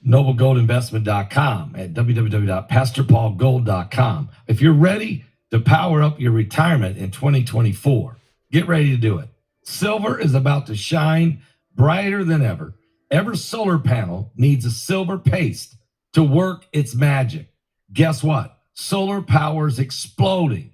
noblegoldinvestment.com, at www.pastorpaulgold.com. If you're ready to power up your retirement in 2024, get ready to do it. Silver is about to shine brighter than ever. Every solar panel needs a silver paste to work its magic. Guess what? Solar power is exploding.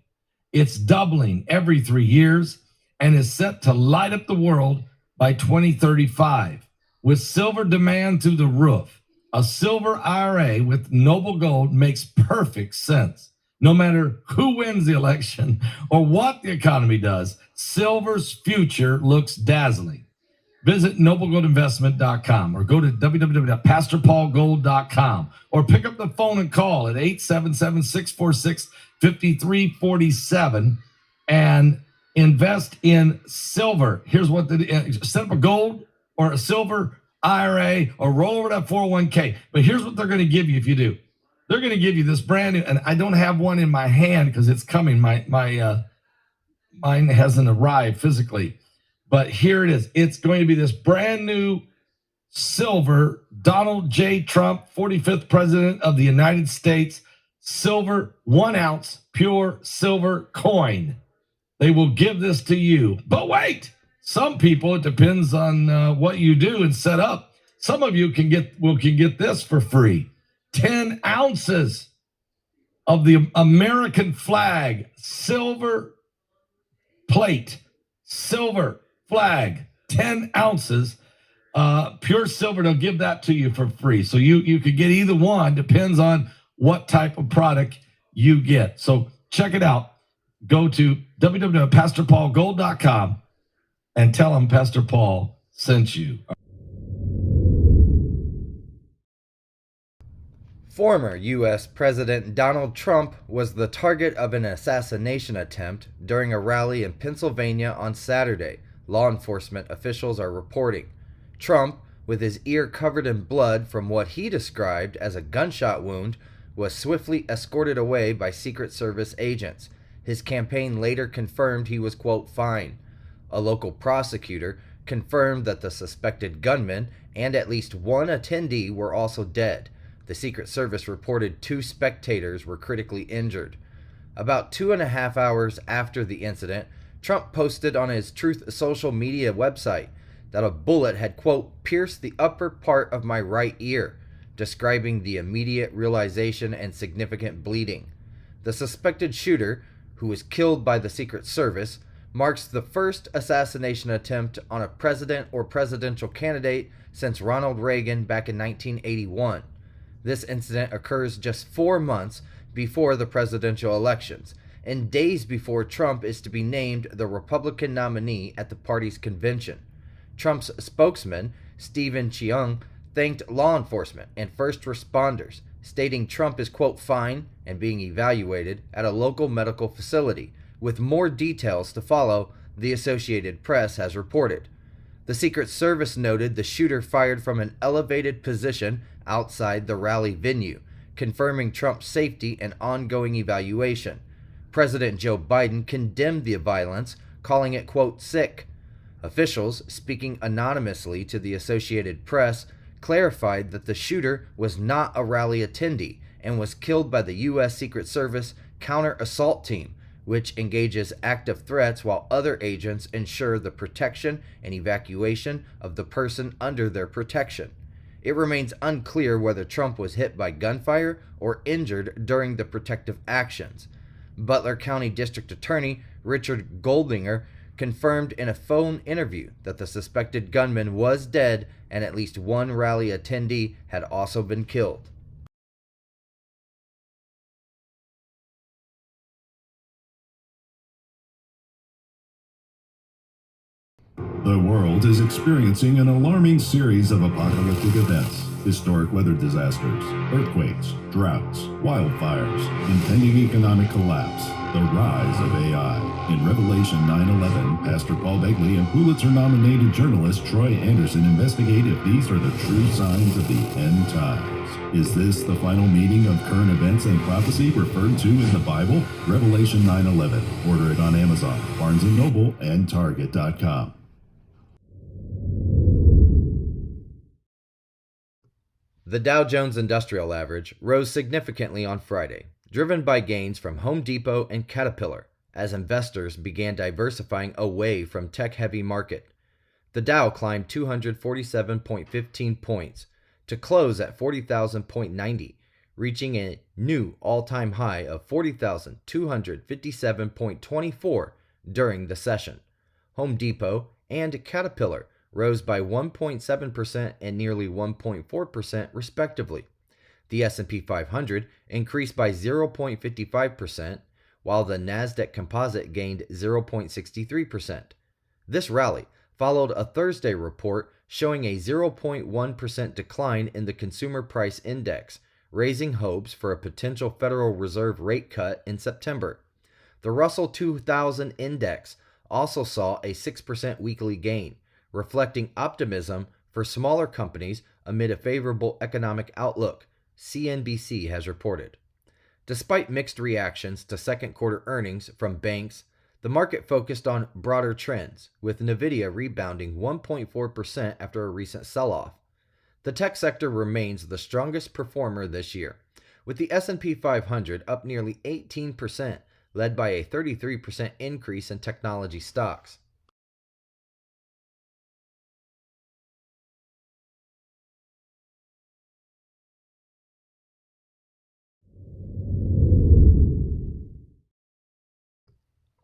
It's doubling every 3 years and is set to light up the world by 2035. With silver demand through the roof, a silver IRA with Noble Gold makes perfect sense. No matter who wins the election or what the economy does, silver's future looks dazzling. Visit noblegoldinvestment.com or go to www.pastorpaulgold.com or pick up the phone and call at 877-646-5347 and invest in silver. Here's what set up a gold or a silver IRA or roll over that 401k. But here's what they're going to give you if you do. They're going to give you this brand new, and I don't have one in my hand because it's coming. Mine hasn't arrived physically, but here it is. It's going to be this brand new silver Donald J. Trump, 45th President of the United States, silver 1 ounce pure silver coin. They will give this to you. But wait, some people, it depends on what you do and set up. Some of you can get this for free. 10 ounces of the American flag, silver plate, silver flag, 10 ounces, pure silver. They'll give that to you for free. So you could get either one, depends on what type of product you get. So check it out. Go to www.pastorpaulgold.com and tell them Pastor Paul sent you. Former U.S. President Donald Trump was the target of an assassination attempt during a rally in Pennsylvania on Saturday, law enforcement officials are reporting. Trump, with his ear covered in blood from what he described as a gunshot wound, was swiftly escorted away by Secret Service agents. His campaign later confirmed he was, quote, fine. A local prosecutor confirmed that the suspected gunman and at least one attendee were also dead. The Secret Service reported 2 spectators were critically injured. About 2.5 hours after the incident, Trump posted on his Truth social media website that a bullet had, quote, pierced the upper part of my right ear, describing the immediate realization and significant bleeding. The suspected shooter, who was killed by the Secret Service, marks the first assassination attempt on a president or presidential candidate since Ronald Reagan back in 1981. This incident occurs just 4 months before the presidential elections, and days before Trump is to be named the Republican nominee at the party's convention. Trump's spokesman, Stephen Cheung, thanked law enforcement and first responders, stating Trump is, quote, fine and being evaluated at a local medical facility, with more details to follow, the Associated Press has reported. The Secret Service noted the shooter fired from an elevated position outside the rally venue, confirming Trump's safety and ongoing evaluation. President Joe Biden condemned the violence, calling it, quote, sick. Officials, speaking anonymously to the Associated Press, clarified that the shooter was not a rally attendee and was killed by the U.S. Secret Service counter-assault team, which engages active threats while other agents ensure the protection and evacuation of the person under their protection. It remains unclear whether Trump was hit by gunfire or injured during the protective actions. Butler County District Attorney Richard Goldinger confirmed in a phone interview that the suspected gunman was dead and at least one rally attendee had also been killed. The world is experiencing an alarming series of apocalyptic events, historic weather disasters, earthquakes, droughts, wildfires, impending economic collapse, the rise of AI. In Revelation 9:11, Pastor Paul Begley and Pulitzer-nominated journalist Troy Anderson investigate if these are the true signs of the end times. Is this the final meeting of current events and prophecy referred to in the Bible? Revelation 9:11. Order it on Amazon, Barnes & Noble, and Target.com. The Dow Jones Industrial Average rose significantly on Friday, driven by gains from Home Depot and Caterpillar, as investors began diversifying away from tech-heavy market. The Dow climbed 247.15 points to close at 40,000.90, reaching a new all-time high of 40,257.24 during the session. Home Depot and Caterpillar rose by 1.7% and nearly 1.4% respectively. The S&P 500 increased by 0.55%, while the Nasdaq Composite gained 0.63%. This rally followed a Thursday report showing a 0.1% decline in the Consumer Price Index, raising hopes for a potential Federal Reserve rate cut in September. The Russell 2000 Index also saw a 6% weekly gain, reflecting optimism for smaller companies amid a favorable economic outlook, CNBC has reported. Despite mixed reactions to second quarter earnings from banks, the market focused on broader trends, with Nvidia rebounding 1.4% after a recent sell-off. The tech sector remains the strongest performer this year, with the S&P 500 up nearly 18%, led by a 33% increase in technology stocks.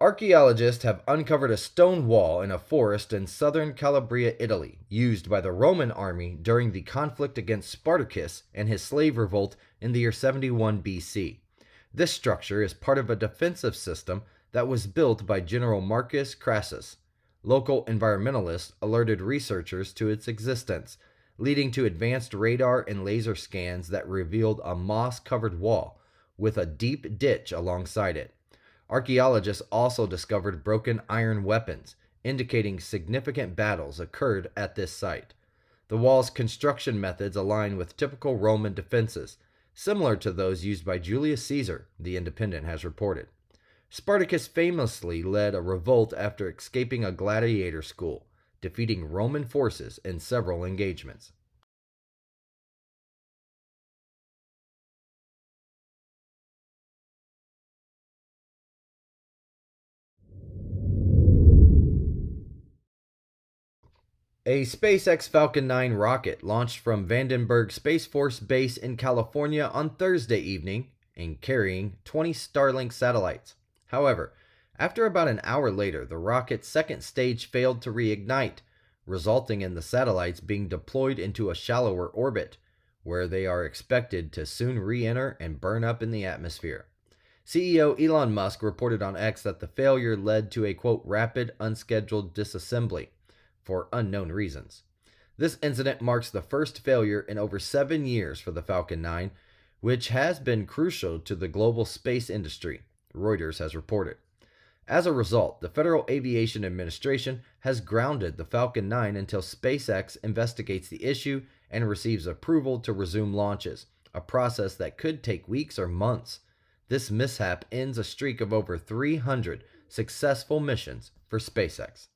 Archaeologists have uncovered a stone wall in a forest in southern Calabria, Italy, used by the Roman army during the conflict against Spartacus and his slave revolt in the year 71 BC. This structure is part of a defensive system that was built by General Marcus Crassus. Local environmentalists alerted researchers to its existence, leading to advanced radar and laser scans that revealed a moss-covered wall with a deep ditch alongside it. Archaeologists also discovered broken iron weapons, indicating significant battles occurred at this site. The wall's construction methods align with typical Roman defenses, similar to those used by Julius Caesar, The Independent has reported. Spartacus famously led a revolt after escaping a gladiator school, defeating Roman forces in several engagements. A SpaceX Falcon 9 rocket launched from Vandenberg Space Force Base in California on Thursday evening and carrying 20 Starlink satellites. However, after about an hour later, the rocket's second stage failed to reignite, resulting in the satellites being deployed into a shallower orbit, where they are expected to soon re-enter and burn up in the atmosphere. CEO Elon Musk reported on X that the failure led to a, quote, rapid, unscheduled disassembly, for unknown reasons. This incident marks the first failure in over 7 years for the Falcon 9, which has been crucial to the global space industry, Reuters has reported. As a result, the Federal Aviation Administration has grounded the Falcon 9 until SpaceX investigates the issue and receives approval to resume launches, a process that could take weeks or months. This mishap ends a streak of over 300 successful missions for SpaceX.